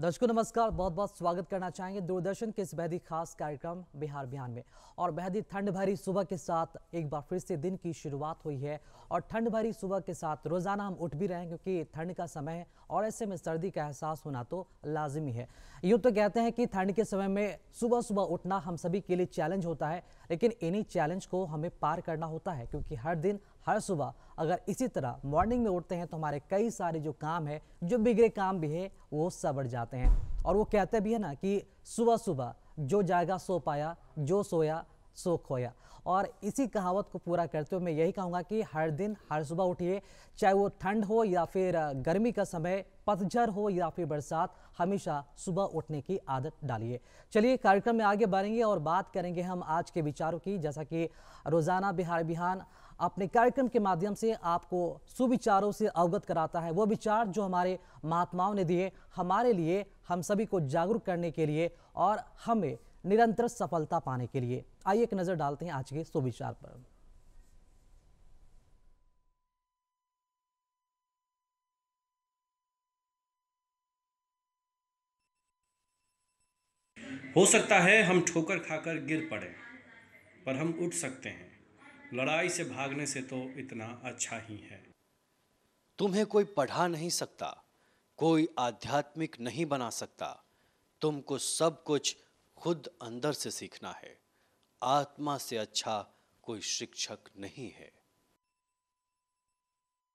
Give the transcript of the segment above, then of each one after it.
दर्शकों नमस्कार, बहुत बहुत स्वागत करना चाहेंगे दूरदर्शन के इस बेहद ही खास कार्यक्रम बिहार बिहान में। और बेहद ही ठंड भरी सुबह के साथ एक बार फिर से दिन की शुरुआत हुई है और ठंड भरी सुबह के साथ रोजाना हम उठ भी रहे हैं क्योंकि ठंड का समय है और ऐसे में सर्दी का एहसास होना तो लाजिमी है। यूँ तो कहते हैं कि ठंड के समय में सुबह सुबह उठना हम सभी के लिए चैलेंज होता है, लेकिन इन्हीं चैलेंज को हमें पार करना होता है क्योंकि हर दिन हर सुबह अगर इसी तरह मॉर्निंग में उठते हैं तो हमारे कई सारे जो काम है, जो बिगड़े काम भी है, वो सवर जाते हैं। और वो कहते भी है ना कि सुबह सुबह जो जाएगा सो पाया, जो सोया सो खोया। और इसी कहावत को पूरा करते हुए मैं यही कहूँगा कि हर दिन हर सुबह उठिए, चाहे वो ठंड हो या फिर गर्मी का समय, पतझड़ हो या फिर बरसात, हमेशा सुबह उठने की आदत डालिए। चलिए कार्यक्रम में आगे बढ़ेंगे और बात करेंगे हम आज के विचारों की। जैसा कि रोजाना बिहार बिहान अपने कार्यक्रम के माध्यम से आपको सुविचारों से अवगत कराता है, वो विचार जो हमारे महात्माओं ने दिए हमारे लिए, हम सभी को जागरूक करने के लिए और हमें निरंतर सफलता पाने के लिए। आइए एक नजर डालते हैं आज के सुविचार पर। हो सकता है हम ठोकर खाकर गिर पड़े, पर हम उठ सकते हैं। लड़ाई से भागने से तो इतना अच्छा ही है। तुम्हें कोई पढ़ा नहीं सकता, कोई आध्यात्मिक नहीं बना सकता। तुमको सब कुछ खुद अंदर से सीखना है। आत्मा से अच्छा कोई शिक्षक नहीं है।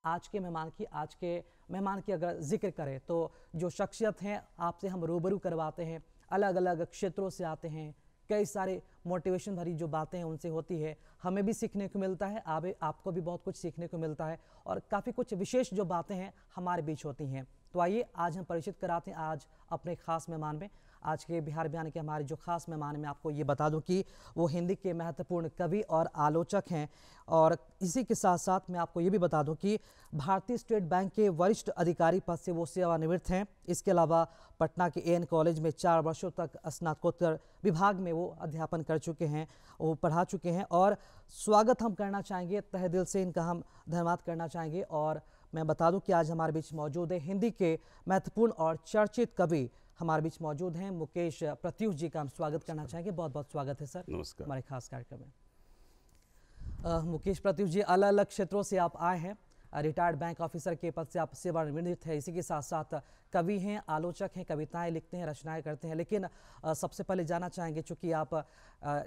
आज के मेहमान की अगर जिक्र करें तो जो शख्सियत हैं आपसे हम रूबरू करवाते हैं, अलग अलग क्षेत्रों से आते हैं, कई सारे मोटिवेशन भरी जो बातें हैं उनसे होती है, हमें भी सीखने को मिलता है, आपको भी बहुत कुछ सीखने को मिलता है और काफ़ी कुछ विशेष जो बातें हैं हमारे बीच होती हैं। तो आइए आज हम परिचित कराते हैं आज अपने खास मेहमान में। आज के बिहार बयान के हमारे जो खास मेहमान, मैं आपको ये बता दूं कि वो हिंदी के महत्वपूर्ण कवि और आलोचक हैं। और इसी के साथ साथ मैं आपको ये भी बता दूं कि भारतीय स्टेट बैंक के वरिष्ठ अधिकारी पद से वो सेवानिवृत्त हैं। इसके अलावा पटना के एएन कॉलेज में 4 वर्षों तक स्नातकोत्तर विभाग में वो अध्यापन कर चुके हैं, वो पढ़ा चुके हैं। और स्वागत हम करना चाहेंगे, तहे दिल से इनका हम धन्यवाद करना चाहेंगे। और मैं बता दूं कि आज हमारे बीच मौजूद है हिंदी के महत्वपूर्ण और चर्चित कवि हमारे बीच मौजूद हैं मुकेश प्रत्युष जी का हम स्वागत करना चाहेंगे। बहुत बहुत स्वागत है सर नमस्कार। हमारे खास कार्यक्रम में। मुकेश प्रत्युष जी, अलग अलग क्षेत्रों से आप आए हैं, रिटायर्ड बैंक ऑफिसर के पद से आप सेवानिवृत्त है, इसी के साथ साथ कवि हैं, आलोचक हैं, कविताएं लिखते हैं, रचनाएं करते हैं। लेकिन सबसे पहले जानना चाहेंगे, चूँकि आप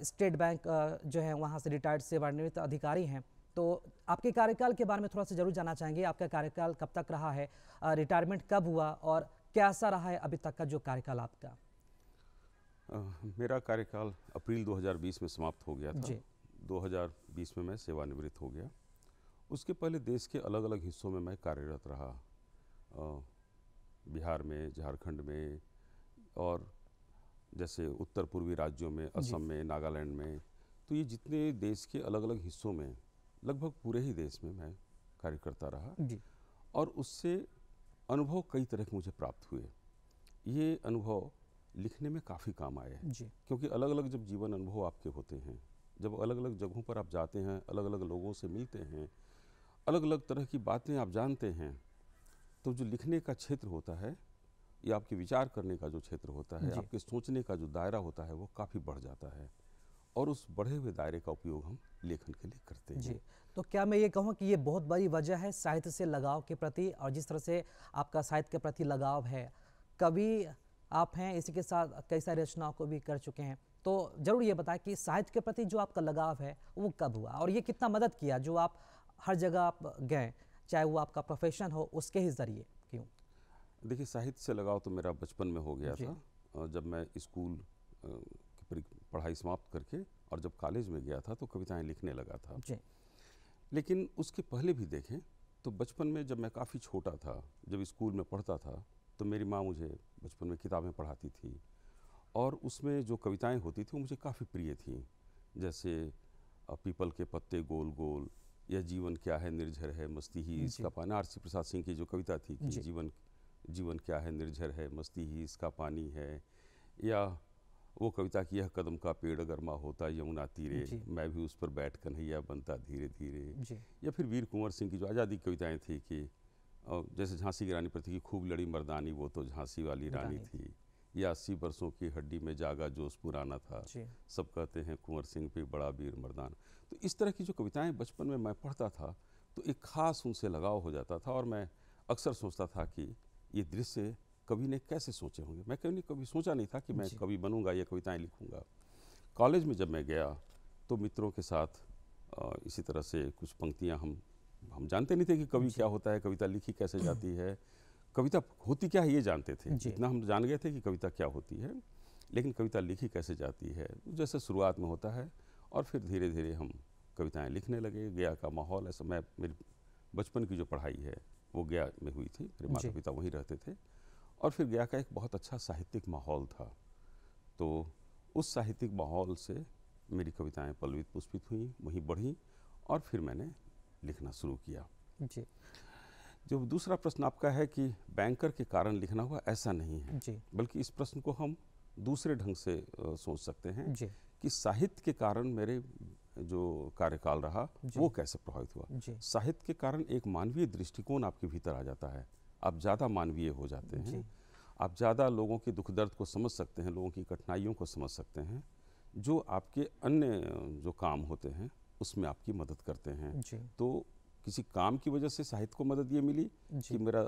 स्टेट बैंक जो है वहाँ से रिटायर्ड सेवानिवृत्त अधिकारी हैं, तो आपके कार्यकाल के बारे में थोड़ा सा जरूर जानना चाहेंगे। आपका कार्यकाल कब तक रहा है, रिटायरमेंट कब हुआ और कैसा रहा है अभी तक का जो कार्यकाल आपका? मेरा कार्यकाल अप्रैल 2020 में समाप्त हो गया था जी। 2020 में मैं सेवानिवृत्त हो गया। उसके पहले देश के अलग अलग हिस्सों में मैं कार्यरत रहा, बिहार में, झारखंड में और जैसे उत्तर पूर्वी राज्यों में, असम में, नागालैंड में। तो ये जितने देश के अलग अलग हिस्सों में, लगभग पूरे ही देश में मैं कार्य करता रहा जी। और उससे अनुभव कई तरह के मुझे प्राप्त हुए। ये अनुभव लिखने में काफ़ी काम आए हैं, जी। क्योंकि अलग अलग जब जीवन अनुभव आपके होते हैं, जब अलग अलग जगहों पर आप जाते हैं, अलग अलग लोगों से मिलते हैं, अलग अलग तरह की बातें आप जानते हैं, तो जो लिखने का क्षेत्र होता है या आपके विचार करने का जो क्षेत्र होता है, आपके सोचने का जो दायरा होता है, वो काफ़ी बढ़ जाता है और उस बढ़े हुए दायरे का उपयोग हम लेखन के लिए करते हैं। जी। तो क्या मैं ये कहूँ कि ये बहुत बड़ी वजह है साहित्य से लगाव के प्रति, और जिस तरह से आपका साहित्य के प्रति लगाव है, कवि आप हैं, इसी के साथ कई सारी रचनाओं को भी कर चुके हैं, तो जरूर ये बताएं कि साहित्य के प्रति जो आपका लगाव है वो कब हुआ और ये कितना मदद किया, जो आप हर जगह आप गए, चाहे वो आपका प्रोफेशन हो, उसके ही जरिए क्यों? देखिए, साहित्य से लगाव तो मेरा बचपन में हो गया था। जब मैं स्कूल की पढ़ाई समाप्त करके और जब कॉलेज में गया था तो कविताएं लिखने लगा था जी। लेकिन उसके पहले भी देखें तो बचपन में जब मैं काफ़ी छोटा था, जब स्कूल में पढ़ता था, तो मेरी माँ मुझे बचपन में किताबें पढ़ाती थी और उसमें जो कविताएं होती थी वो मुझे काफ़ी प्रिय थी। जैसे पीपल के पत्ते गोल गोल, यह जीवन क्या है निर्झर है मस्ती ही इसका पानी। आरसी प्रसाद सिंह की जो कविता थी कि जीवन क्या है निर्झर है मस्ती ही इसका पानी है, या वो कविता की यह कदम का पेड़ गर्मा होता यमुना तीरे, मैं भी उस पर बैठ कन्हैया बनता धीरे धीरे। या फिर वीर कुंवर सिंह की जो आज़ादी कविताएं थी कि और जैसे झांसी की रानी पर थी कि खूब लड़ी मर्दानी वो तो झांसी वाली रानी थी, या 80 बरसों की हड्डी में जागा जोश पुराना था, सब कहते हैं कुंवर सिंह भी बड़ा वीर मर्दान। तो इस तरह की जो कविताएं बचपन में मैं पढ़ता था तो एक ख़ास उनसे लगाव हो जाता था, और मैं अक्सर सोचता था कि ये दृश्य कवि ने कैसे सोचे होंगे। मैं कभी सोचा नहीं था कि मैं कवि बनूंगा या कविताएं लिखूंगा। कॉलेज में जब मैं गया तो मित्रों के साथ इसी तरह से कुछ पंक्तियां हम जानते नहीं थे कि कवि क्या होता है, कविता लिखी कैसे जाती है, कविता होती क्या है ये जानते थे। इतना हम जान गए थे कि कविता क्या होती है, लेकिन कविता लिखी कैसे जाती है जैसे शुरुआत में होता है, और फिर धीरे धीरे हम कविताएं लिखने लगे। गया का माहौल ऐसा, मेरी बचपन की जो पढ़ाई है वो गया में हुई थी, मेरे माता पिता वहीं रहते थे, और फिर गया का एक बहुत अच्छा साहित्यिक माहौल था। तो उस साहित्यिक माहौल से मेरी कविताएं पल्लवित पुष्पित हुई, वहीं बढ़ी, और फिर मैंने लिखना शुरू किया। जी। जो दूसरा प्रश्न आपका है कि बैंकर के कारण लिखना हुआ, ऐसा नहीं है जी। बल्कि इस प्रश्न को हम दूसरे ढंग से सोच सकते हैं जी। कि साहित्य के कारण मेरे जो कार्यकाल रहा वो कैसे प्रभावित हुआ। साहित्य के कारण एक मानवीय दृष्टिकोण आपके भीतर आ जाता है, आप ज़्यादा मानवीय हो जाते हैं, आप ज़्यादा लोगों के दुख दर्द को समझ सकते हैं, लोगों की कठिनाइयों को समझ सकते हैं, जो आपके अन्य जो काम होते हैं उसमें आपकी मदद करते हैं। तो किसी काम की वजह से साहित्य को मदद ये मिली कि मेरा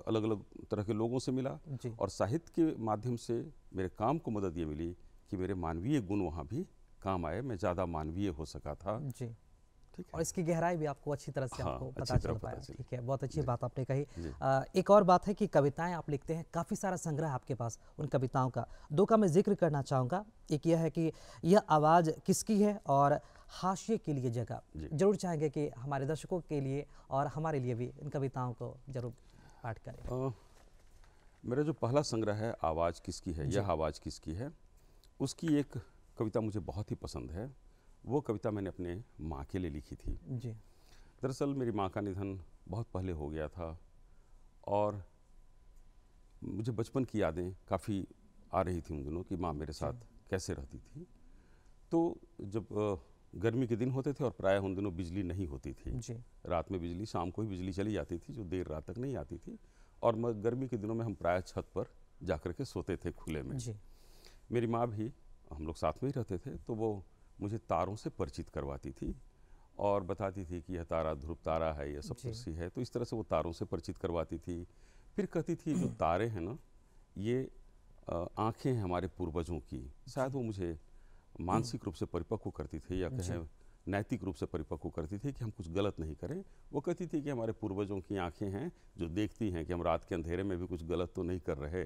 अलग अलग तरह के लोगों से मिला, और साहित्य के माध्यम से मेरे काम को मदद ये मिली कि मेरे मानवीय गुण वहाँ भी काम आए, मैं ज़्यादा मानवीय हो सका था। जी। ठीक है। और इसकी गहराई भी आपको अच्छी तरह से आपको पता चल पाया। ठीक है, बहुत अच्छी बात आपने कही। एक और बात है कि कविताएं आप लिखते हैं, काफ़ी सारा संग्रह आपके पास उन कविताओं का। दो का मैं जिक्र करना चाहूँगा। एक यह है कि यह आवाज़ किसकी है, और हाशिए के लिए जगह। जरूर चाहेंगे कि हमारे दर्शकों के लिए और हमारे लिए भी इन कविताओं को जरूर पाठ करें। मेरा जो पहला संग्रह है आवाज़ किसकी है, यह आवाज़ किसकी है, उसकी एक कविता मुझे बहुत ही पसंद है। वो कविता मैंने अपने माँ के लिए लिखी थी। जी। दरअसल मेरी माँ का निधन बहुत पहले हो गया था, और मुझे बचपन की यादें काफ़ी आ रही थी उन दिनों कि माँ मेरे साथ कैसे रहती थी। तो जब गर्मी के दिन होते थे और प्रायः उन दिनों बिजली नहीं होती थी, रात में बिजली, शाम को ही बिजली चली जाती थी जो देर रात तक नहीं आती थी, और गर्मी के दिनों में हम प्रायः छत पर जाकर के सोते थे खुले में। मेरी माँ भी, हम लोग साथ में ही रहते थे, तो वो मुझे तारों से परिचित करवाती थी और बताती थी कि यह तारा ध्रुव तारा है, यह सप्तर्षि है। तो इस तरह से वो तारों से परिचित करवाती थी। फिर कहती थी जो तारे हैं ना, ये आँखें हैं हमारे पूर्वजों की। शायद वो मुझे मानसिक रूप से परिपक्व करती थी, या कहें नैतिक रूप से परिपक्व करती थी कि हम कुछ गलत नहीं करें। वो कहती थी कि हमारे पूर्वजों की आँखें हैं जो देखती हैं कि हम रात के अंधेरे में भी कुछ गलत तो नहीं कर रहे।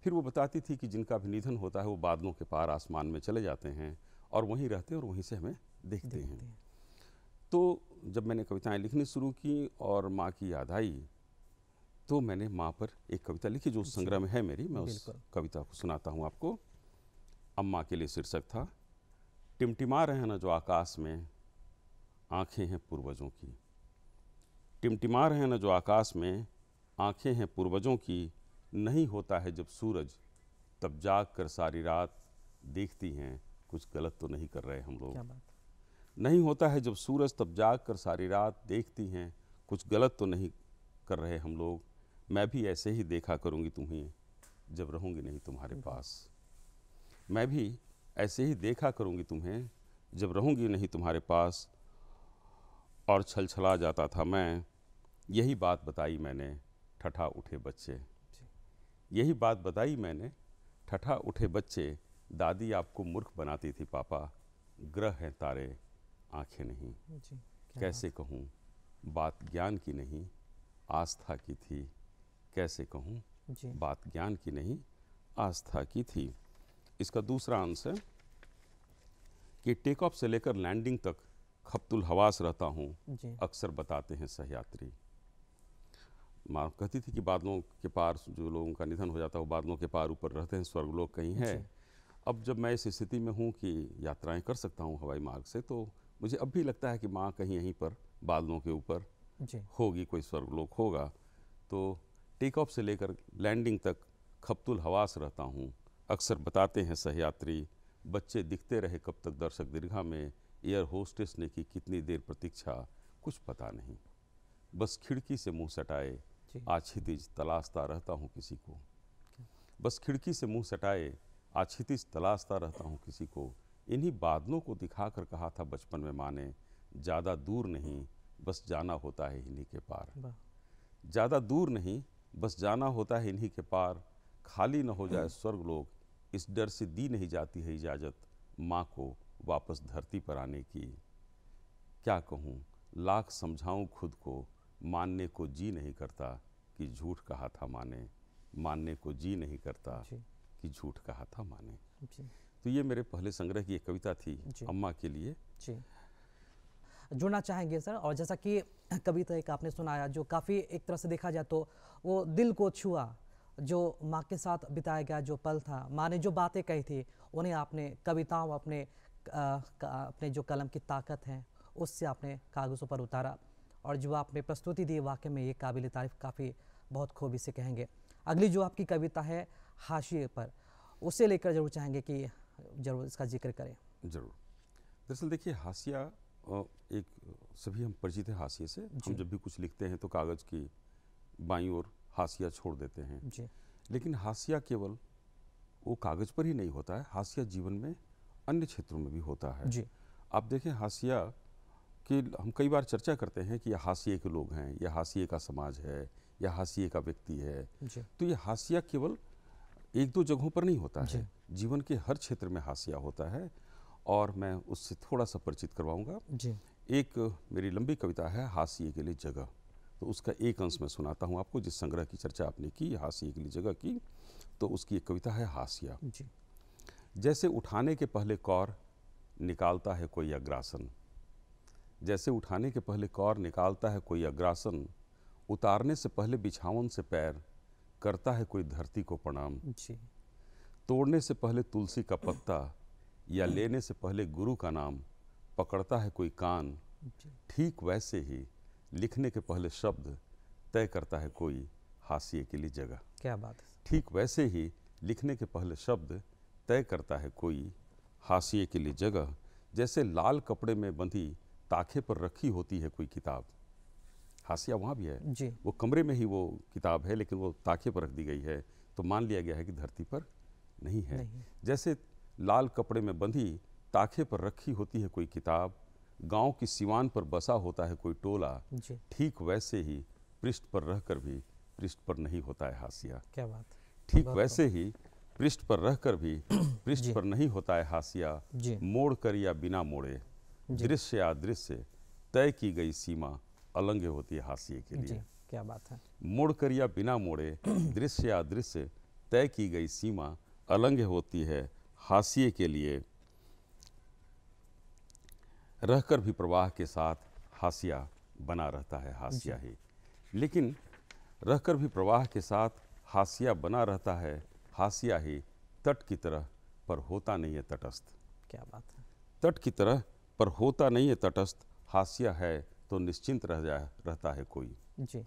फिर वो बताती थी कि जिनका भी निधन होता है वो बादलों के पार आसमान में चले जाते हैं और वहीं रहते हैं और वहीं से हमें देखते हैं। तो जब मैंने कविताएं लिखनी शुरू की और माँ की याद आई, तो मैंने माँ पर एक कविता लिखी जो उस संग्रह में है मेरी। मैं उस कविता को सुनाता हूँ आपको। अम्मा के लिए शीर्षक था, टिमटिमा रहे हैं न जो आकाश में, आँखें हैं पूर्वजों की। टिमटिमा रहे हैं न जो आकाश में, आँखें हैं पूर्वजों की। नहीं होता है जब सूरज, तब जाग कर सारी रात देखती हैं कुछ गलत तो नहीं कर रहे हम लोग। नहीं होता है जब सूरज, तब जाग कर सारी रात देखती हैं कुछ गलत तो नहीं कर रहे हम लोग। मैं भी ऐसे ही देखा करूँगी तुम्हें जब रहूँगी नहीं तुम्हारे पास। मैं भी ऐसे ही देखा करूँगी तुम्हें जब रहूँगी नहीं तुम्हारे पास। और छलछला जाता था मैं, यही बात बताई मैंने, ठठा उठे बच्चे। यही बात बताई मैंने, ठठा उठे बच्चे। दादी आपको मूर्ख बनाती थी पापा, ग्रह हैं तारे आंखें नहीं। कैसे कहूँ बात ज्ञान की नहीं आस्था की थी। कैसे कहूँ बात ज्ञान की नहीं आस्था की थी। इसका दूसरा अंश है कि टेक ऑफ से लेकर लैंडिंग तक खप्तुल हवास रहता हूँ, अक्सर बताते हैं सहयात्री। माँ कहती थी कि बादलों के पार जो लोगों का निधन हो जाता है वो बादलों के पार ऊपर रहते हैं, स्वर्गलोक कहीं है। अब जब मैं इस स्थिति में हूँ कि यात्राएं कर सकता हूँ हवाई मार्ग से, तो मुझे अब भी लगता है कि माँ कहीं यहीं पर बादलों के ऊपर होगी, कोई स्वर्गलोक होगा। तो टेक ऑफ से लेकर लैंडिंग तक खप्तुल हवास रहता हूँ, अक्सर बताते हैं सहयात्री। बच्चे दिखते रहे कब तक दर्शक दीर्घा में, एयर होस्टेस ने की कितनी देर प्रतीक्षा, कुछ पता नहीं। बस खिड़की से मुंह सटाए जी। आछितिज तलाशता रहता हूँ किसी को। बस खिड़की से मुंह सटाए आछितिज तलाशता रहता हूँ किसी को। इन्हीं बादलों को दिखाकर कहा था बचपन में माँ ने, ज़्यादा दूर नहीं बस जाना होता है इन्हीं के पार। वाह। ज़्यादा दूर नहीं बस जाना होता है इन्हीं के पार। खाली न हो जाए स्वर्गलोक, इस डर से दी नहीं जाती है इजाज़त माँ को वापस धरती पर आने की। क्या कहूँ लाख समझाऊँ खुद को, मानने को जी नहीं करता कि झूठ कहा था माँ ने। मानने को जी नहीं करता जी। कि झूठ कहा था माँ ने। जी। तो ये मेरे पहले संग्रह की एक कविता थी जी। अम्मा के लिए। जी, जुड़ना चाहेंगे सर। और जैसा कि कविता एक आपने सुनाया जो काफ़ी एक तरह से देखा जाए तो वो दिल को छुआ, जो माँ के साथ बिताया गया जो पल था, माँ ने जो बातें कही थी उन्हें आपने कविताओं अपने जो कलम की ताकत है उससे आपने कागज़ों पर उतारा, और जो आपने प्रस्तुति दी वाकई में ये काबिल तारीफ़, काफ़ी बहुत खूबी से कहेंगे। अगली जो आपकी कविता है हाशिए पर, उसे लेकर जरूर चाहेंगे कि जरूर इसका जिक्र करें। जरूर। दरअसल देखिए हाशिया एक सभी हम परिचित हैं हाशिए से। हम जब भी कुछ लिखते हैं तो कागज़ की बाईं ओर हाशिया छोड़ देते हैं। जी। लेकिन हाशिया केवल वो कागज़ पर ही नहीं होता है, हाशिया जीवन में अन्य क्षेत्रों में भी होता है। जी। आप देखें हाशिया कि हम कई बार चर्चा करते हैं कि यह हाशिए के लोग हैं, यह हाशिए का समाज है, या हाशिए का व्यक्ति है। जी। तो ये हाशिया केवल एक दो जगहों पर नहीं होता जी। है, जीवन के हर क्षेत्र में हाशिया होता है, और मैं उससे थोड़ा सा परिचित करवाऊंगा। जी। एक मेरी लंबी कविता है हाशिए के लिए जगह, तो उसका एक अंश मैं सुनाता हूँ आपको। जिस संग्रह की चर्चा आपने की हाशिए के लिए जगह की, तो उसकी एक कविता है हाशिया। जी। जैसे उठाने के पहले कौर निकालता है कोई अग्रासन, जैसे उठाने के पहले कौर निकालता है कोई अग्रासन, उतारने से पहले बिछावन से पैर करता है कोई धरती को प्रणाम। जी। तोड़ने से पहले तुलसी का पत्ता या लेने से पहले गुरु का नाम पकड़ता है कोई कान। ठीक वैसे ही लिखने के पहले शब्द तय करता है कोई हाशिए के लिए जगह। क्या बात है। ठीक वैसे ही लिखने के पहले शब्द तय करता है कोई हाशिए के लिए जगह। जैसे लाल कपड़े में बंधी ताखे पर रखी होती है कोई किताब, हाशिया वहाँ भी है, जी। वो कमरे में ही वो किताब है लेकिन वो ताखे पर रख दी गई है, तो मान लिया गया है कि धरती पर नहीं है। नहीं। जैसे लाल कपड़े में बंधी ताखे पर रखी होती है कोई किताब, गांव की सिवान पर बसा होता है कोई टोला, जी। ठीक वैसे ही पृष्ठ पर रहकर भी पृष्ठ पर नहीं होता है हाशिया। क्या बात है। ठीक बहुत वैसे ही पृष्ठ पर रहकर भी पृष्ठ जी। पर नहीं होता है हाशिया। जी। मोड़ कर या बिना मोड़े, दृश्य या दृश्य तय की गई सीमा अलंग होती है हाशिए के जी। लिए। क्या बात है। मोड़ कर या बिना मोड़े, दृश्य या दृश्य तय की गई सीमा अलंग होती है हाशिए के लिए। रहकर भी प्रवाह के साथ हाशिया बना रहता है हाशिया ही, लेकिन रहकर भी प्रवाह के साथ हाशिया बना रहता है हाशिया ही। तट की तरह पर होता नहीं है तटस्थ, क्या बात है। तट की तरह पर होता नहीं है तटस्थ। हाशिया है तो निश्चिंत रहता है कोई। जी।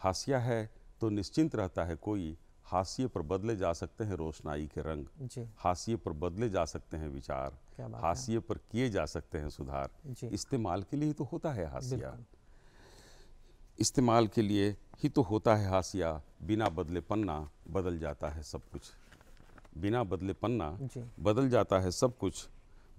हाशिया है तो निश्चिंत रहता है कोई। हाशिए पर बदले जा सकते हैं रोशनाई के रंग, जी। हाशिए पर बदले जा सकते हैं विचार, क्या बात है। हाशिए पर किए जा सकते हैं सुधार। जी। इस्तेमाल के लिए ही तो होता है हाशिया, बिल्कुल। इस्तेमाल के लिए ही तो होता है हाशिया। बिना बदले पन्ना बदल जाता है सब कुछ, बिना बदले पन्ना जी। बदल जाता है सब कुछ।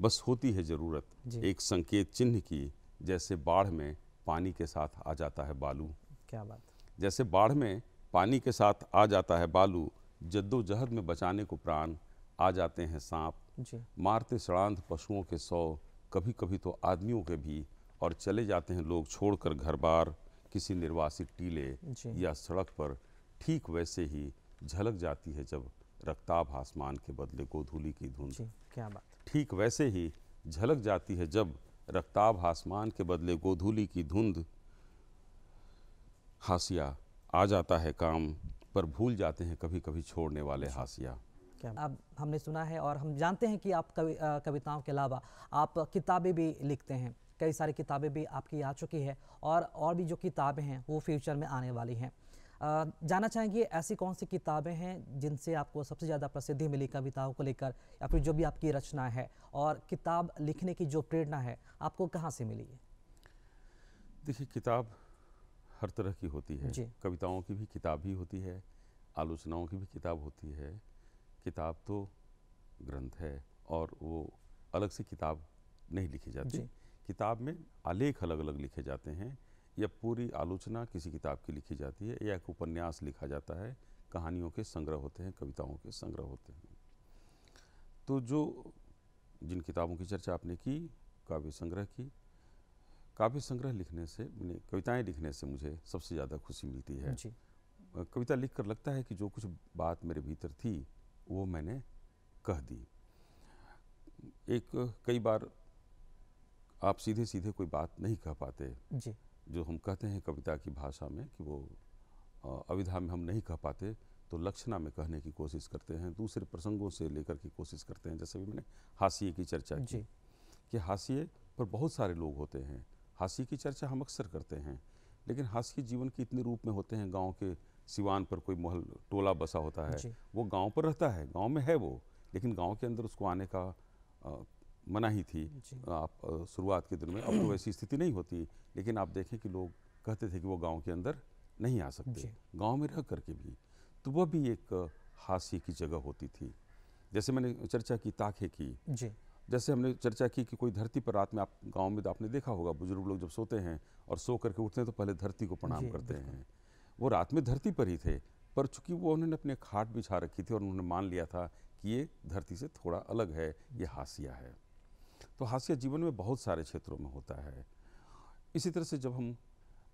बस होती है ज़रूरत जी। एक संकेत चिन्ह की, जैसे बाढ़ में पानी के साथ आ जाता है बालू। क्या बात है। जैसे बाढ़ में पानी के साथ आ जाता है बालू, जद्दोजहद में बचाने को प्राण आ जाते हैं सांप। जी। मारते सड़ांध पशुओं के 100, कभी कभी तो आदमियों के भी, और चले जाते हैं लोग छोड़कर घर बार किसी निर्वासित टीले जी। या सड़क पर। ठीक वैसे ही झलक जाती है जब रक्ताभ आसमान के बदले गोधूली की धुंध। जी। क्या बात है। ठीक वैसे ही झलक जाती है जब रक्ताभ आसमान के बदले गोधूली की धुंध। हाशिया आ जाता है काम, पर भूल जाते हैं कभी कभी छोड़ने वाले हाशिया। क्या अब हमने सुना है और हम जानते हैं कि आप कविताओं के अलावा आप किताबें भी लिखते हैं, कई सारी किताबें भी आपकी आ चुकी है, और भी जो किताबें हैं वो फ्यूचर में आने वाली हैं। जानना चाहेंगे ऐसी कौन सी किताबें हैं जिनसे आपको सबसे ज़्यादा प्रसिद्धि मिली कविताओं को लेकर, या फिर जो भी आपकी रचना है, और किताब लिखने की जो प्रेरणा है आपको कहाँ से मिली है? देखिए किताब हर तरह की होती है। जी। कविताओं की भी किताब ही होती है, आलोचनाओं की भी किताब होती है। किताब तो ग्रंथ है और वो अलग से किताब नहीं लिखी जाती। जी। किताब में आलेख अलग अलग लिखे जाते हैं, या पूरी आलोचना किसी किताब की लिखी जाती है, या एक उपन्यास लिखा जाता है, कहानियों के संग्रह होते हैं, कविताओं के संग्रह होते हैं। तो जिन किताबों की चर्चा आपने की, काव्य संग्रह की, काव्य संग्रह लिखने से, कविताएं लिखने से मुझे सबसे ज़्यादा खुशी मिलती है। जी। कविता लिखकर लगता है कि जो कुछ बात मेरे भीतर थी वो मैंने कह दी। कई बार आप सीधे सीधे कोई बात नहीं कह पाते, जी। जो हम कहते हैं कविता की भाषा में कि वो अविधा में हम नहीं कह पाते, तो लक्षणा में कहने की कोशिश करते हैं, दूसरे प्रसंगों से लेकर की कोशिश करते हैं। जैसे भी मैंने हाशिए की चर्चा की जी। कि हाशिए पर बहुत सारे लोग होते हैं। हाशिए की चर्चा हम अक्सर करते हैं, लेकिन हाशिए जीवन के इतने रूप में होते हैं। गांव के सिवान पर कोई महल टोला बसा होता है, जी। वो गांव पर रहता है, गांव में है वो, लेकिन गांव के अंदर उसको आने का मनाही थी। जी। आप शुरुआत के दिन में, अब तो वैसी स्थिति नहीं होती, लेकिन आप देखें कि लोग कहते थे कि वो गांव के अंदर नहीं आ सकते, जी। गांव में रह करके भी। तो वह भी एक हाशिए की जगह होती थी। जैसे मैंने चर्चा की ताखे की, जी। जैसे हमने चर्चा की कि कोई धरती पर रात में, आप गांव में तो आपने देखा होगा, बुजुर्ग लोग जब सोते हैं और सो करके उठते हैं तो पहले धरती को प्रणाम जी, करते बिल्कुल। हैं। वो रात में धरती पर ही थे, पर चूंकि वो उन्होंने अपने खाट बिछा रखी थी और उन्होंने मान लिया था कि ये धरती से थोड़ा अलग है, ये हाशिया है। तो हाशिया जीवन में बहुत सारे क्षेत्रों में होता है। इसी तरह से जब हम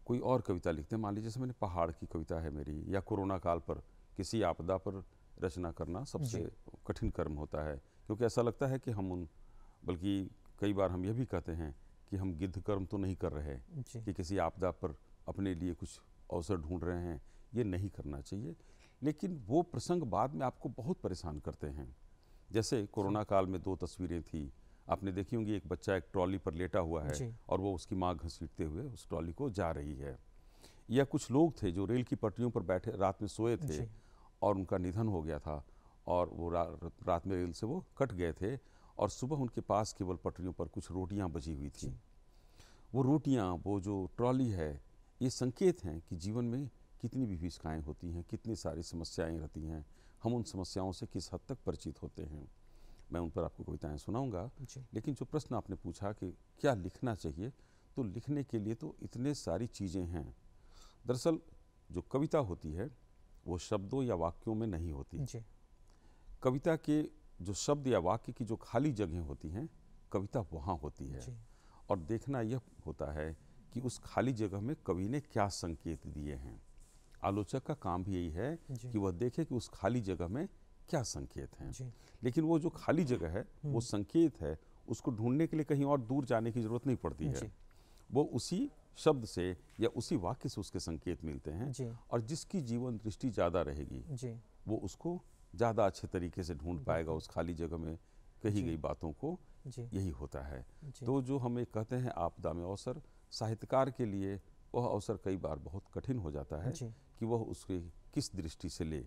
कोई और कविता लिखते हैं, मान लीजिए जैसे मैंने पहाड़ की कविता है मेरी, या कोरोना काल पर किसी आपदा पर रचना करना सबसे कठिन कर्म होता है, क्योंकि ऐसा लगता है कि बल्कि कई बार हम यह भी कहते हैं कि हम गिद्ध कर्म तो नहीं कर रहे, जी। कि किसी आपदा पर अपने लिए कुछ अवसर ढूंढ रहे हैं, ये नहीं करना चाहिए। लेकिन वो प्रसंग बाद में आपको बहुत परेशान करते हैं। जैसे कोरोना काल में 2 तस्वीरें थी, आपने देखी होंगी। एक बच्चा एक ट्रॉली पर लेटा हुआ है जी। और वो उसकी माँ घसीटते हुए उस ट्रॉली को जा रही है। या कुछ लोग थे जो रेल की पटरियों पर बैठे रात में सोए थे जी। और उनका निधन हो गया था, और वो रात में रेल से वो कट गए थे, और सुबह उनके पास केवल पटरियों पर कुछ रोटियां बची हुई थी। वो रोटियां, वो जो ट्रॉली है, ये संकेत हैं कि जीवन में कितनी विभीषिकाएं होती हैं, कितनी सारी समस्याएं रहती हैं, हम उन समस्याओं से किस हद तक परिचित होते हैं। मैं उन पर आपको कविताएं सुनाऊंगा। लेकिन जो प्रश्न आपने पूछा कि क्या लिखना चाहिए, तो लिखने के लिए तो इतने सारी चीज़ें हैं। दरअसल जो कविता होती है वो शब्दों या वाक्यों में नहीं होती। जी। कविता के जो शब्द या वाक्य की जो खाली जगह होती हैं, कविता वहाँ होती है। जी। और देखना यह होता है कि उस खाली जगह में कवि ने क्या संकेत दिए हैं। आलोचक का काम भी यही है कि वह देखे कि उस खाली जगह में क्या संकेत हैं। जी। लेकिन वो जो खाली जगह है, वो संकेत है, उसको ढूंढने के लिए कहीं और दूर जाने की जरूरत नहीं पड़ती है। जी। वो उसी शब्द से या उसी वाक्य से उसके संकेत मिलते हैं। जी। और जिसकी जीवन दृष्टि ज़्यादा रहेगी, जी। वो उसको ज़्यादा अच्छे तरीके से ढूंढ पाएगा उस खाली जगह में कही गई बातों को। जी। यही होता है। जी। तो जो हमें कहते हैं आपदा में अवसर, साहित्यकार के लिए वह अवसर कई बार बहुत कठिन हो जाता है जी। कि वह उसके किस दृष्टि से ले,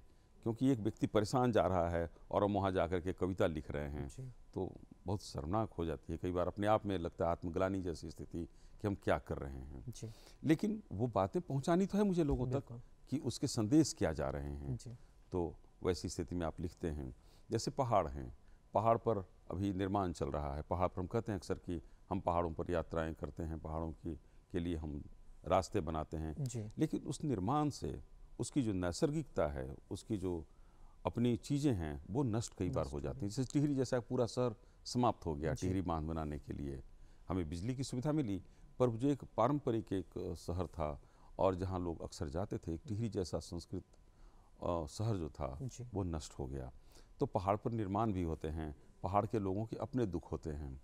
क्योंकि एक व्यक्ति परेशान जा रहा है और हम वहाँ जाकर के कविता लिख रहे हैं, जी। तो बहुत शर्मनाक हो जाती है। कई बार अपने आप में लगता है आत्मग्लानि जैसी स्थिति कि हम क्या कर रहे हैं। जी। लेकिन वो बातें पहुँचानी तो है मुझे लोगों तक कि उसके संदेश क्या जा रहे हैं। जी। तो वैसी स्थिति में आप लिखते हैं। जैसे पहाड़ हैं, पहाड़ पर अभी निर्माण चल रहा है। पहाड़ पर हम कहते हैं अक्सर कि हम पहाड़ों पर यात्राएं करते हैं, पहाड़ों के लिए हम रास्ते बनाते हैं। जी। लेकिन उस निर्माण से उसकी जो नैसर्गिकता है, उसकी जो अपनी चीज़ें हैं, वो नष्ट कई बार हो जाती हैं। जैसे टिहरी जैसा पूरा शहर समाप्त हो गया टिहरी बांध बनाने के लिए। हमें बिजली की सुविधा मिली, पर जो एक पारंपरिक एक शहर था और जहाँ लोग अक्सर जाते थे, एक टिहरी जैसा संस्कृत शहर जो था वो नष्ट हो गया। तो पहाड़ पर निर्माण भी होते हैं, पहाड़ के लोगों के अपने दुख होते हैं।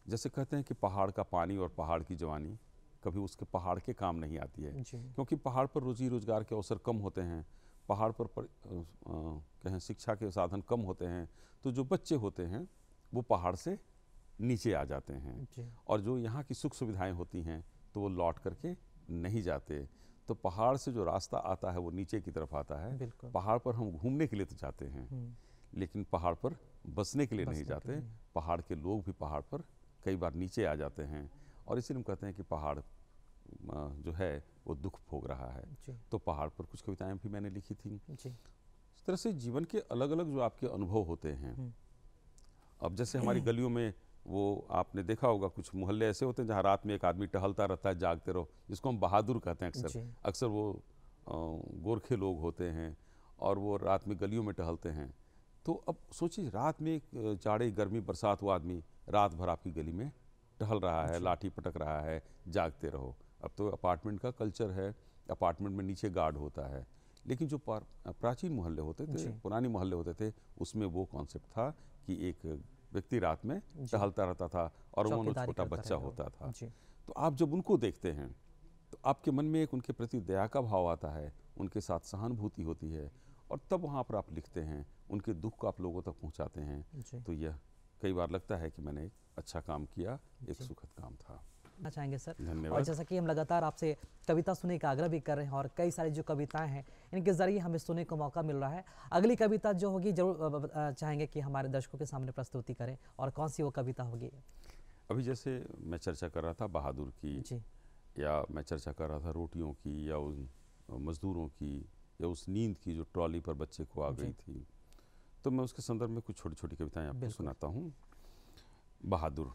जैसे कहते हैं कि पहाड़ का पानी और पहाड़ की जवानी कभी उसके पहाड़ के काम नहीं आती है, क्योंकि पहाड़ पर रोजी रोजगार के अवसर कम होते हैं, पहाड़ पर कहें शिक्षा के साधन कम होते हैं। तो जो बच्चे होते हैं वो पहाड़ से नीचे आ जाते हैं, और जो यहाँ की सुख सुविधाएं होती हैं तो वो लौट करके नहीं जाते। तो पहाड़ से जो रास्ता आता है वो नीचे की तरफ आता है। पहाड़ पर हम घूमने के लिए तो जाते हैं, लेकिन पहाड़ पर बसने के लिए नहीं जाते। पहाड़ के लोग भी पहाड़ पर कई बार नीचे आ जाते हैं, और इसीलिए हम कहते हैं कि पहाड़ जो है वो दुख भोग रहा है। जी तो पहाड़ पर कुछ कविताएं भी मैंने लिखी थी। जी इस तरह से जीवन के अलग अलग जो आपके अनुभव होते हैं, अब जैसे हमारी गलियों में वो आपने देखा होगा कुछ मोहल्ले ऐसे होते हैं जहाँ रात में एक आदमी टहलता रहता है, जागते रहो, जिसको हम बहादुर कहते हैं। अक्सर जी अक्सर वो गोरखे लोग होते हैं और वो रात में गलियों में टहलते हैं। तो अब सोचिए रात में एक जाड़े गर्मी बरसात हुआ आदमी रात भर आपकी गली में टहल रहा है, लाठी पटक रहा है, जागते रहो। अब तो अपार्टमेंट का कल्चर है, अपार्टमेंट में नीचे गार्ड होता है, लेकिन जो प्राचीन मोहल्ले होते थे, जी। पुरानी मोहल्ले होते थे, उसमें वो कॉन्सेप्ट था कि एक व्यक्ति रात में टहलता रहता था और वो चौकीदारी छोटा करता बच्चा रहेगा वो। होता था। जी तो आप जब उनको देखते हैं तो आपके मन में एक उनके प्रति दया का भाव आता है, उनके साथ सहानुभूति होती है, और तब वहाँ पर आप लिखते हैं, उनके दुख को आप लोगों तक पहुँचाते हैं। जी तो यह कई बार लगता है कि मैंने एक अच्छा काम किया, एक सुखद काम था। कहना चाहेंगे सर। और धन्यवाद। जैसा कि हम लगातार आपसे कविता सुनने का आग्रह भी कर रहे हैं और कई सारी जो कविताएं हैं इनके ज़रिए हमें सुनने को मौका मिल रहा है। अगली कविता जो होगी जरूर चाहेंगे कि हमारे दर्शकों के सामने प्रस्तुति करें, और कौन सी वो कविता होगी? अभी जैसे मैं चर्चा कर रहा था बहादुर की, जी या मैं चर्चा कर रहा था रोटियों की, या उन मज़दूरों की, या उस नींद की जो ट्रॉली पर बच्चे को आ गई थी, तो मैं उसके संदर्भ में कुछ छोटी छोटी कविताएं आपको सुनाता हूँ। बहादुर।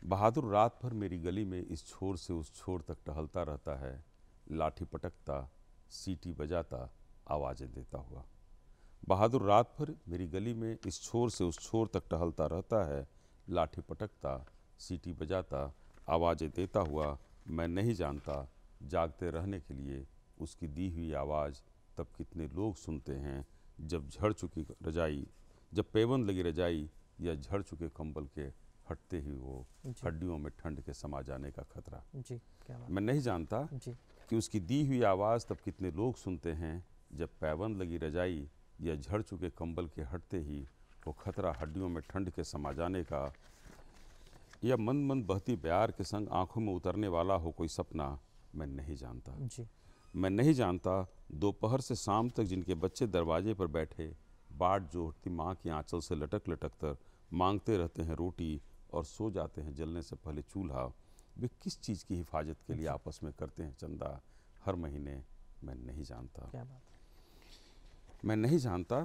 बहादुर रात भर मेरी गली में इस छोर से उस छोर तक टहलता रहता है, लाठी पटकता, सीटी बजाता, आवाज़ें देता हुआ। बहादुर रात भर मेरी गली में इस छोर से उस छोर तक टहलता रहता है, लाठी पटकता, सीटी बजाता, आवाज़ें देता हुआ। मैं नहीं जानता जागते रहने के लिए उसकी दी हुई आवाज़ तब कितने लोग सुनते हैं, जब झड़ चुकी रजाई, जब पेवन लगी रजाई या झड़ चुके कंबल के हटते ही वो हड्डियों में ठंड के समा जाने का खतरा। जी क्या बात। मैं नहीं जानता जी कि उसकी दी हुई आवाज़ तब कितने लोग सुनते हैं, जब पैवन लगी रजाई या झड़ चुके कंबल के हटते ही वो खतरा हड्डियों में ठंड के समा जाने का। या मंद मंद बहती प्यार के संग आंखों में उतरने वाला हो कोई सपना, मैं नहीं जानता। जी मैं नहीं जानता दोपहर से शाम तक जिनके बच्चे दरवाजे पर बैठे बाट जोड़ती माँ की आंचल से लटक लटक कर मांगते रहते हैं रोटी और सो जाते हैं जलने से पहले चूल्हा, वे किस चीज़ की हिफाजत के लिए आपस में करते हैं चंदा हर महीने, मैं नहीं जानता। क्या बात। मैं नहीं जानता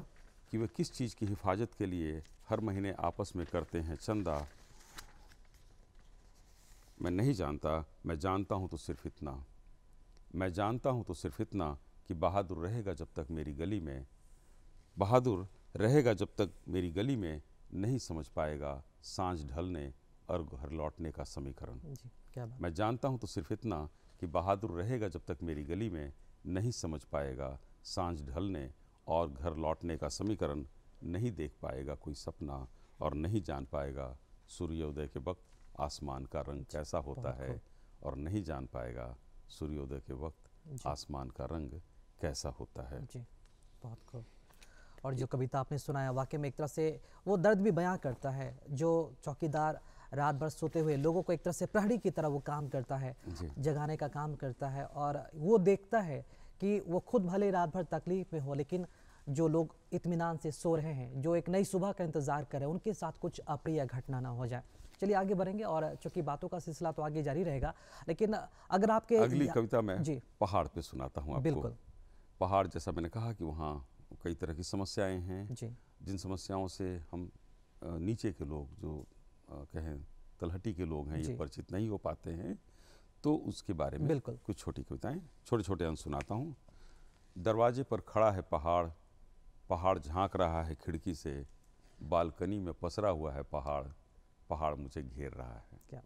कि वे किस चीज़ की हिफाजत के लिए हर महीने आपस में करते हैं चंदा। मैं नहीं जानता, मैं जानता हूँ तो सिर्फ इतना, मैं जानता हूँ तो सिर्फ इतना कि बहादुर रहेगा जब तक मेरी गली में, बहादुर रहेगा जब तक मेरी गली में, नहीं समझ पाएगा सांझ ढलने और घर लौटने का समीकरण। जी क्या बात। मैं जानता हूँ तो सिर्फ इतना कि बहादुर रहेगा जब तक मेरी गली में, नहीं समझ पाएगा सांझ ढलने और घर लौटने का समीकरण, नहीं देख पाएगा कोई सपना और नहीं जान पाएगा सूर्योदय के वक्त आसमान का रंग कैसा होता है, और नहीं जान पाएगा सूर्योदय के वक्त आसमान का रंग कैसा होता है। जी बहुत खूब। और जो कविता आपने सुनाया वाकई में एक तरह से वो दर्द भी बयां करता है, जो चौकीदार रात भर सोते हुए लोगों को एक तरह से प्रहरी की तरह वो काम करता है, जगाने का काम करता है, और वो देखता है कि वो खुद भले रात भर तकलीफ में हो, लेकिन जो लोग इत्मीनान से सो रहे हैं, जो एक नई सुबह का इंतज़ार कर रहे हैं, उनके साथ कुछ अप्रिय घटना ना हो जाए। चलिए आगे बढ़ेंगे, और चूंकि बातों का सिलसिला तो आगे जारी रहेगा, लेकिन अगर आपके अगली कविता मैं जी पहाड़ पे सुनाता हूँ आपको। बिल्कुल। पहाड़, जैसा मैंने कहा कि वहाँ कई तरह की समस्याएं हैं, जी जिन समस्याओं से हम नीचे के लोग जो कहें तलहटी के लोग हैं, ये परिचित नहीं हो पाते हैं, तो उसके बारे में बिल्कुल। कुछ छोटी कविताएं, छोटे छोटे अंश सुनाता हूँ। दरवाजे पर खड़ा है पहाड़, पहाड़ झांक रहा है खिड़की से, बालकनी में पसरा हुआ है पहाड़, पहाड़ मुझे घेर रहा है। क्या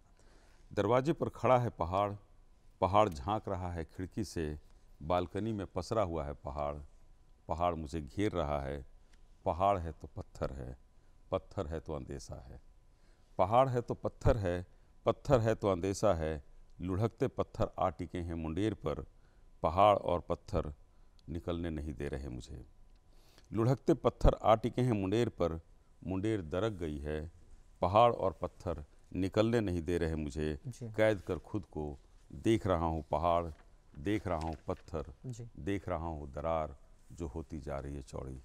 दरवाजे पर खड़ा है पहाड़, पहाड़ झांक रहा है खिड़की से, बालकनी में पसरा हुआ है पहाड़, पहाड़ मुझे घेर रहा है। पहाड़ है तो पत्थर है, पत्थर है तो अंदेशा है, पहाड़ है तो पत्थर है, पत्थर है तो अंदेशा है, लुढ़कते पत्थर आ टिके हैं मुंडेर पर, पहाड़ और पत्थर निकलने नहीं दे रहे मुझे। लुढ़कते पत्थर आ टिके हैं मुंडेर पर, मुंडेर दरक गई है, पहाड़ और पत्थर निकलने नहीं दे रहे मुझे। कैद कर खुद को देख रहा हूँ पहाड़, देख रहा हूँ पत्थर, देख रहा हूँ दरार जो होती जा रही है चौड़ी।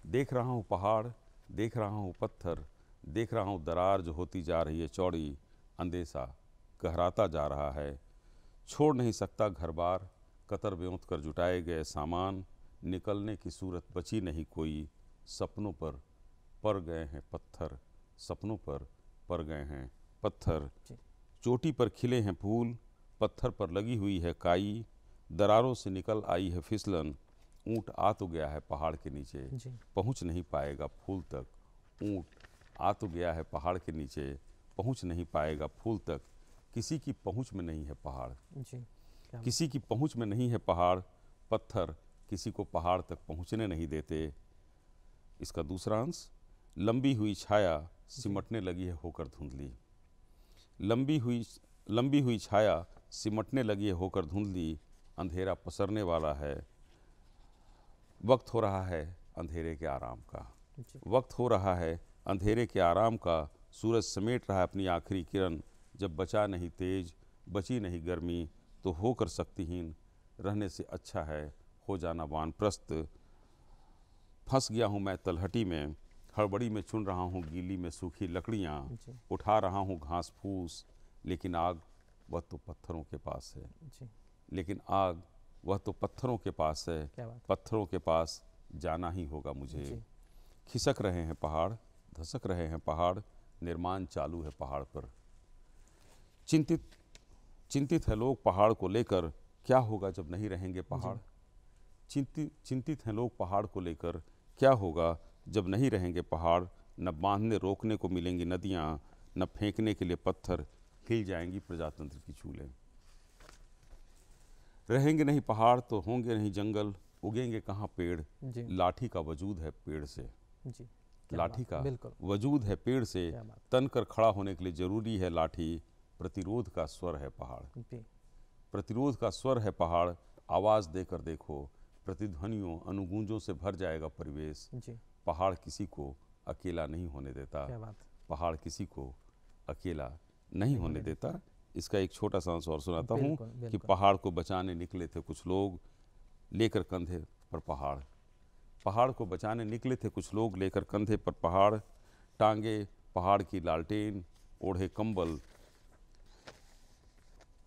देख रहा हूँ पहाड़, देख रहा हूँ पत्थर, देख रहा हूँ दरार जो होती जा रही है चौड़ी। अंदेशा गहराता जा रहा है, छोड़ नहीं सकता घर बार, कतर ब्योंत कर जुटाए गए सामान, निकलने की सूरत बची नहीं कोई, सपनों पर पड़ गए हैं पत्थर, सपनों पर पड़ गए हैं पत्थर। चोटी पर खिले हैं फूल, पत्थर पर लगी हुई है काई, दरारों से निकल आई है फिसलन, ऊँट आ तो गया है पहाड़ के नीचे, पहुँच नहीं पाएगा फूल तक। ऊँट आ तो गया है पहाड़ के नीचे, पहुँच नहीं पाएगा फूल तक। किसी की पहुँच में नहीं है पहाड़, किसी की पहुँच में नहीं है पहाड़, पत्थर किसी को पहाड़ तक पहुँचने नहीं देते। इसका दूसरा अंश, लंबी हुई छाया सिमटने लगी है होकर धुंधली, लंबी हुई छाया सिमटने लगी है होकर धुंधली, अंधेरा पसरने वाला है, वक्त हो रहा है अंधेरे के आराम का, वक्त हो रहा है अंधेरे के आराम का। सूरज समेट रहा है अपनी आखिरी किरण, जब बचा नहीं तेज बची नहीं गर्मी, तो होकर शक्तिहीन रहने से अच्छा है हो जाना वानप्रस्थ। फंस गया हूँ मैं तलहटी में, हड़बड़ी में चुन रहा हूँ गीली में सूखी लकड़ियाँ, उठा रहा हूँ घास फूस, लेकिन आग वह तो पत्थरों के पास है, लेकिन आग वह तो पत्थरों के पास है, पत्थरों के पास जाना ही होगा मुझे। खिसक रहे हैं पहाड़, धसक रहे हैं पहाड़, निर्माण चालू है पहाड़ पर। चिंतित है लोग पहाड़ को लेकर, क्या होगा जब नहीं रहेंगे पहाड़। चिंतित हैं लोग पहाड़ को लेकर, क्या होगा जब नहीं रहेंगे पहाड़। न बांधने रोकने को मिलेंगी नदियाँ, न फेंकने के लिए पत्थर, हिल जाएंगी प्रजातंत्र की चूलें। रहेंगे नहीं पहाड़ तो होंगे नहीं जंगल, उगेंगे कहाँ पेड़, लाठी का वजूद है पेड़ से, लाठी का वजूद है पेड़ से, तन कर खड़ा होने के लिए जरूरी है लाठी। प्रतिरोध का स्वर है पहाड़, प्रतिरोध का स्वर है पहाड़, आवाज़ देकर देखो, प्रतिध्वनियों अनुगूंजों से भर जाएगा परिवेश। पहाड़ किसी को अकेला नहीं होने देता, पहाड़ किसी को अकेला नहीं होने देता। इसका एक छोटा सा अंश और सुनाता हूँ कि पहाड़ को बचाने निकले थे कुछ लोग लेकर कंधे पर पहाड़, पहाड़ को बचाने निकले थे कुछ लोग लेकर कंधे पर पहाड़, टांगे पहाड़ की लालटेन, ओढ़े कंबल,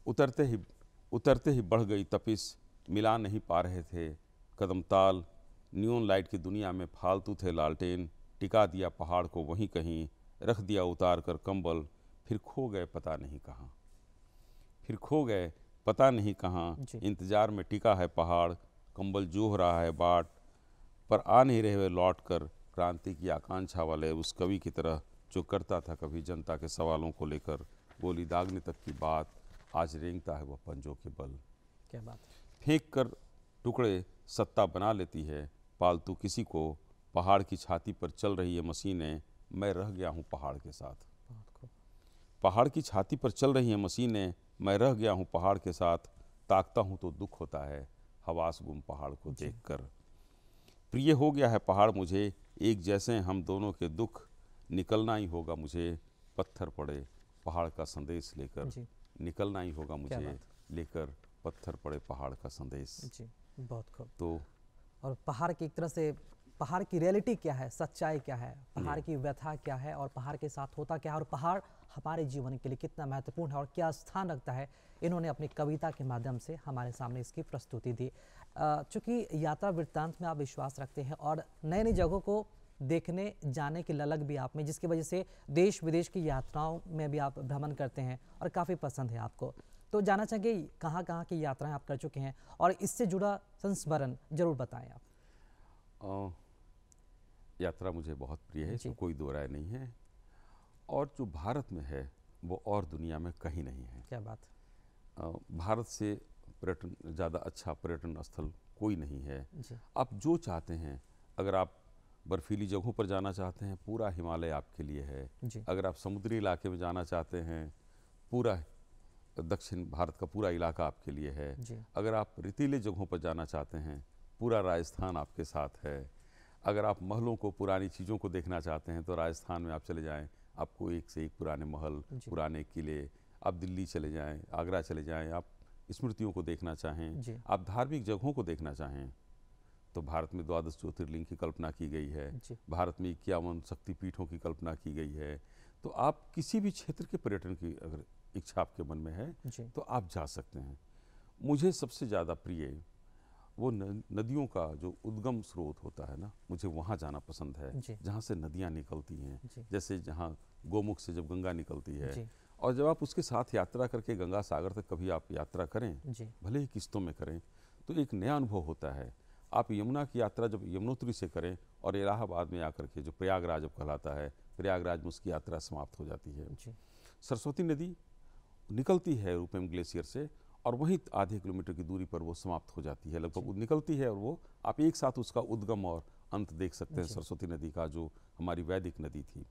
उतरते ही बढ़ गई तपिश, मिला नहीं पा रहे थे कदम ताल, नियॉन लाइट की दुनिया में फालतू थे लालटेन, टिका दिया पहाड़ को वहीं कहीं, रख दिया उतार कर कंबल, फिर खो गए पता नहीं कहाँ, फिर खो गए पता नहीं कहाँ। इंतजार में टिका है पहाड़, कंबल जोह रहा है बाट, पर आ नहीं रहे वे लौट कर, क्रांति की आकांक्षा वाले उस कवि की तरह जो करता था कभी जनता के सवालों को लेकर, गोली दागने तक की बात, आज रेंगता है वह पंजों के बल। क्या बात। फेंक कर टुकड़े सत्ता बना लेती है पालतू किसी को, पहाड़ की छाती पर चल रही है मशीनें, मैं रह गया हूँ पहाड़ के साथ। पहाड़ की छाती पर चल रही है मशीनें, मैं रह गया हूँ पहाड़ के साथ, ताकता हूँ तो दुख होता है हवास गुम पहाड़ को देखकर। प्रिय हो गया है पहाड़ मुझे, एक जैसे हम दोनों के दुख, निकलना ही होगा मुझे पत्थर पड़े पहाड़ का संदेश लेकर, निकलना ही होगा मुझे लेकर पत्थर पड़े पहाड़ का संदेश। जी, बहुत खूब। तो और पहाड़ की एक तरह से पहाड़ की रियलिटी क्या है, सच्चाई क्या है, पहाड़ की व्यथा क्या है और पहाड़ के साथ होता क्या है और पहाड़ हमारे जीवन के लिए कितना महत्वपूर्ण है और क्या स्थान रखता है, इन्होंने अपनी कविता के माध्यम से हमारे सामने इसकी प्रस्तुति दी। चूँकि यात्रा वृत्तांत में आप विश्वास रखते हैं और नई नई जगहों को देखने जाने की ललक भी आप में, जिसकी वजह से देश विदेश की यात्राओं में भी आप भ्रमण करते हैं और काफ़ी पसंद है आपको। तो जानना चाहेंगे कहाँ कहाँ की यात्राएं आप कर चुके हैं और इससे जुड़ा संस्मरण जरूर बताएं आप। यात्रा मुझे बहुत प्रिय है, इसमें कोई दो राय नहीं है, और जो भारत में है वो और दुनिया में कहीं नहीं है। क्या बात। भारत से पर्यटन ज़्यादा अच्छा पर्यटन स्थल कोई नहीं है। आप जो चाहते हैं, अगर आप बर्फीली जगहों पर जाना चाहते हैं, पूरा हिमालय आपके लिए है। अगर आप समुद्री इलाके में जाना चाहते हैं, पूरा दक्षिण भारत का पूरा इलाका आपके लिए है। अगर आप रेतीले जगहों पर जाना चाहते हैं, पूरा राजस्थान आपके साथ है। अगर आप महलों को, पुरानी चीज़ों को देखना चाहते हैं तो राजस्थान में आप चले जाएं, आपको एक से एक पुराने महल, पुराने किले। आप दिल्ली चले जाएं, आगरा चले जाएं, आप स्मृतियों को देखना चाहें, आप धार्मिक जगहों को देखना चाहें, तो भारत में 12 ज्योतिर्लिंग की कल्पना की गई है, भारत में 51 शक्तिपीठों की कल्पना की गई है। तो आप किसी भी क्षेत्र के पर्यटन की अगर इच्छा आपके मन में है तो आप जा सकते हैं। मुझे सबसे ज़्यादा प्रिय वो नदियों का जो उद्गम स्रोत होता है ना, मुझे वहाँ जाना पसंद है, जी। जहाँ से नदियाँ निकलती हैं। जी। जैसे जहाँ गोमुख से जब गंगा निकलती है, जी। और जब आप उसके साथ यात्रा करके गंगा सागर तक कभी आप यात्रा करें, जी। भले ही किस्तों में करें, तो एक नया अनुभव होता है। आप यमुना की यात्रा जब यमुनोत्री से करें और इलाहाबाद में आकर के जो प्रयागराज अब कहलाता है, प्रयागराज में उसकी यात्रा समाप्त हो जाती है। जी। सरस्वती नदी निकलती है रूपेम ग्लेशियर से, और वहीं आधे किलोमीटर की दूरी पर वो समाप्त हो जाती है, लगभग वो निकलती है, और वो आप एक साथ उसका उद्गम और अंत देख सकते हैं। सरस्वती नदी का जो हमारी वैदिक नदी थी,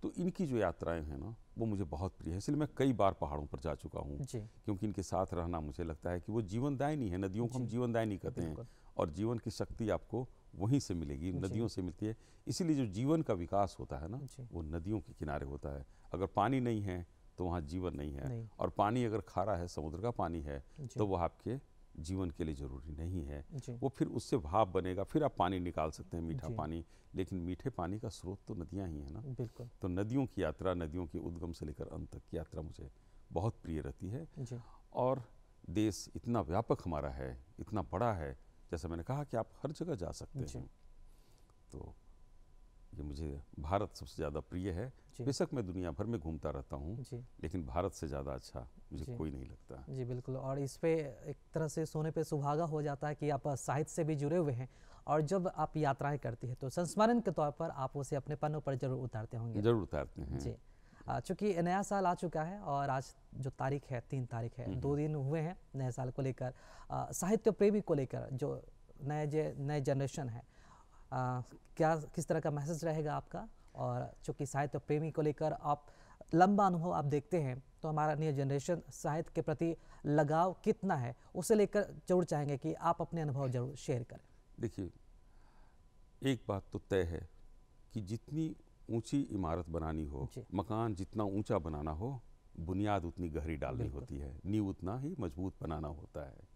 तो इनकी जो यात्राएं हैं ना, वो मुझे बहुत प्रिय है। इसलिए मैं कई बार पहाड़ों पर जा चुका हूँ, क्योंकि इनके साथ रहना मुझे लगता है कि वो जीवनदायिनी है। नदियों को हम जीवनदायिनी कहते हैं, और जीवन की शक्ति आपको वहीं से मिलेगी, नदियों से मिलती है। इसीलिए जो जीवन का विकास होता है ना, वो नदियों के किनारे होता है। अगर पानी नहीं है तो वहाँ जीवन नहीं है, और पानी अगर खारा है, समुद्र का पानी है, तो वह आपके जीवन के लिए ज़रूरी नहीं है। वो फिर उससे भाप बनेगा, फिर आप पानी निकाल सकते हैं, मीठा पानी, लेकिन मीठे पानी का स्रोत तो नदियाँ ही हैं ना। बिल्कुल। तो नदियों की यात्रा, नदियों के उद्गम से लेकर अंत तक की यात्रा मुझे बहुत प्रिय रहती है। और देश इतना व्यापक हमारा है, इतना बड़ा है, जैसा मैंने कहा कि आप हर जगह जा सकते हैं। तो ये मुझे भारत सबसे ज़्यादा प्रिय है। बेशक मैं दुनिया भर में घूमता रहता हूँ, लेकिन भारत से ज़्यादा अच्छा मुझे कोई नहीं लगता। जी बिल्कुल। और इस पे एक तरह से सोने पे सुहागा हो जाता है कि आप साहित्य से भी जुड़े हुए हैं, और जब आप यात्राएं करती हैं तो संस्मरण के तौर पर आप उसे अपने पन्नों पर जरूर उतारते होंगे। जरूर उतारते हैं जी। चूँकि नया साल आ चुका है, और आज जो तारीख है 3 तारीख है, 2 दिन हुए हैं नए साल को लेकर। साहित्य प्रेमी को लेकर जो नए जनरेशन है, क्या किस तरह का मैसेज रहेगा आपका? और चूँकि साहित्य प्रेमी को लेकर आप लंबा अनुभव आप देखते हैं, तो हमारा नया जनरेशन साहित्य के प्रति लगाव कितना है, उसे लेकर जरूर चाहेंगे कि आप अपने अनुभव जरूर शेयर करें। देखिए, एक बात तो तय है कि जितनी ऊंची इमारत बनानी हो, मकान जितना ऊंचा बनाना हो, बुनियाद उतनी गहरी डालनी होती है, नींव उतना ही मजबूत बनाना होता है।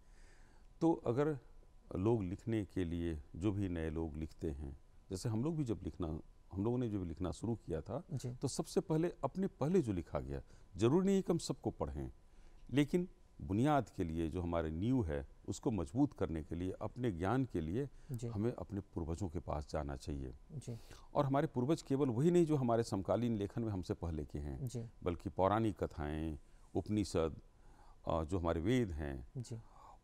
तो अगर लोग लिखने के लिए, जो भी नए लोग लिखते हैं, जैसे हम लोगों ने जब लिखना शुरू किया था, तो सबसे पहले जो लिखा गया, जरूरी नहीं कि हम सबको पढ़ें, लेकिन बुनियाद के लिए जो हमारे नींव है उसको मजबूत करने के लिए, अपने ज्ञान के लिए हमें अपने पूर्वजों के पास जाना चाहिए। और हमारे पूर्वज केवल वही नहीं जो हमारे समकालीन लेखन में हमसे पहले के हैं, बल्कि पौराणिक कथाएं, उपनिषद, जो हमारे वेद हैं,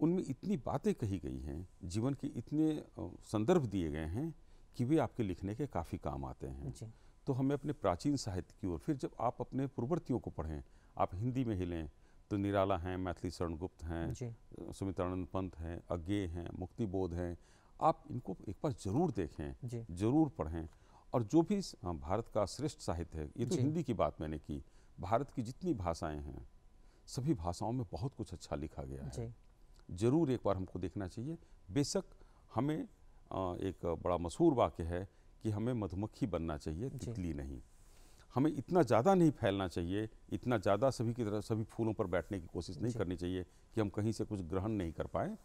उनमें इतनी बातें कही गई हैं, जीवन के इतने संदर्भ दिए गए हैं कि वे आपके लिखने के काफ़ी काम आते हैं। तो हमें अपने प्राचीन साहित्य की ओर, फिर जब आप अपने पूर्ववर्तियों को पढ़ें, आप हिंदी में ही लें तो निराला हैं, मैथिली शरण गुप्त हैं, सुमित्रानंद पंत हैं, अज्ञेय हैं, मुक्तिबोध हैं, आप इनको एक बार ज़रूर देखें, ज़रूर पढ़ें। और जो भी भारत का श्रेष्ठ साहित्य है, ये तो हिंदी की बात मैंने की, भारत की जितनी भाषाएं हैं, सभी भाषाओं में बहुत कुछ अच्छा लिखा गया है। ज़रूर एक बार हमको देखना चाहिए। बेशक हमें एक बड़ा मशहूर वाक्य है कि हमें मधुमक्खी बनना चाहिए, तितली नहीं। हमें इतना ज़्यादा नहीं फैलना चाहिए, इतना ज़्यादा सभी की तरह सभी फूलों पर बैठने की कोशिश नहीं करनी चाहिए कि हम कहीं से कुछ ग्रहण नहीं कर पाए।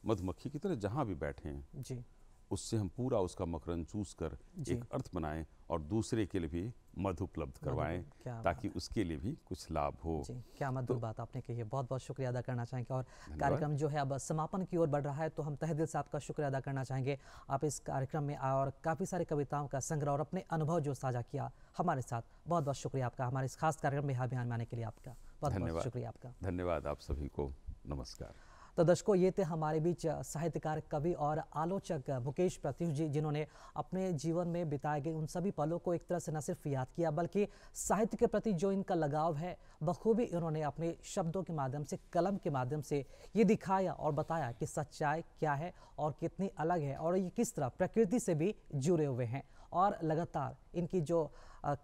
मधुमक्खी की तरह जहाँ भी बैठे हैं, उससे हम पूरा उसका मकरंद चूस कर एक अर्थ बनाएं और दूसरे के लिए भी मधु उपलब्ध करवाएं, ताकि उसके लिए भी कुछ लाभ हो। क्या मधुर बात आपने कही है, बहुत बहुत शुक्रिया अदा करना चाहेंगे। और कार्यक्रम जो है अब समापन की ओर बढ़ रहा है, तो हम तहे दिल से आपका शुक्रिया अदा करना चाहेंगे। आप इस कार्यक्रम में आए और काफ़ी सारी कविताओं का संग्रह और अपने अनुभव जो साझा किया हमारे साथ, बहुत बहुत शुक्रिया आपका। हमारे इस खास कार्यक्रम में बिहार में आने के लिए आपका बहुत बहुत शुक्रिया आपका। धन्यवाद आप सभी को, नमस्कार। तो दर्शकों, ये थे हमारे बीच साहित्यकार, कवि और आलोचक मुकेश प्रत्युष जी, जिन्होंने अपने जीवन में बिताए गए उन सभी पलों को एक तरह से न सिर्फ याद किया, बल्कि साहित्य के प्रति जो इनका लगाव है बखूबी इन्होंने अपने शब्दों के माध्यम से, कलम के माध्यम से ये दिखाया और बताया कि सच्चाई क्या है और कितनी अलग है, और ये किस तरह प्रकृति से भी जुड़े हुए हैं। और लगातार इनकी जो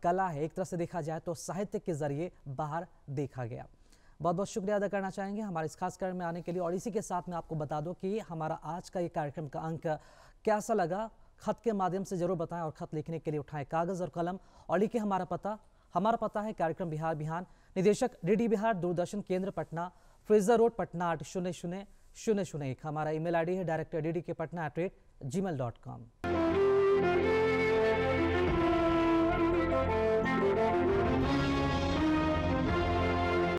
कला है, एक तरह से देखा जाए तो साहित्य के जरिए बाहर देखा गया। बहुत बहुत शुक्रिया अदा करना चाहेंगे हमारे इस खास कार्यक्रम में आने के लिए। और इसी के साथ मैं आपको बता दूं कि हमारा आज का ये कार्यक्रम का अंक कैसा लगा, खत के माध्यम से जरूर बताएं, और खत लिखने के लिए उठाएं कागज़ और कलम और लिखें हमारा पता है कार्यक्रम बिहार बिहान, निदेशक डीडी बिहार, दूरदर्शन केंद्र पटना, फ्रेजर रोड पटना 8000001। हमारा ईमेल आईडी है director@ddkpatna@gmail.com।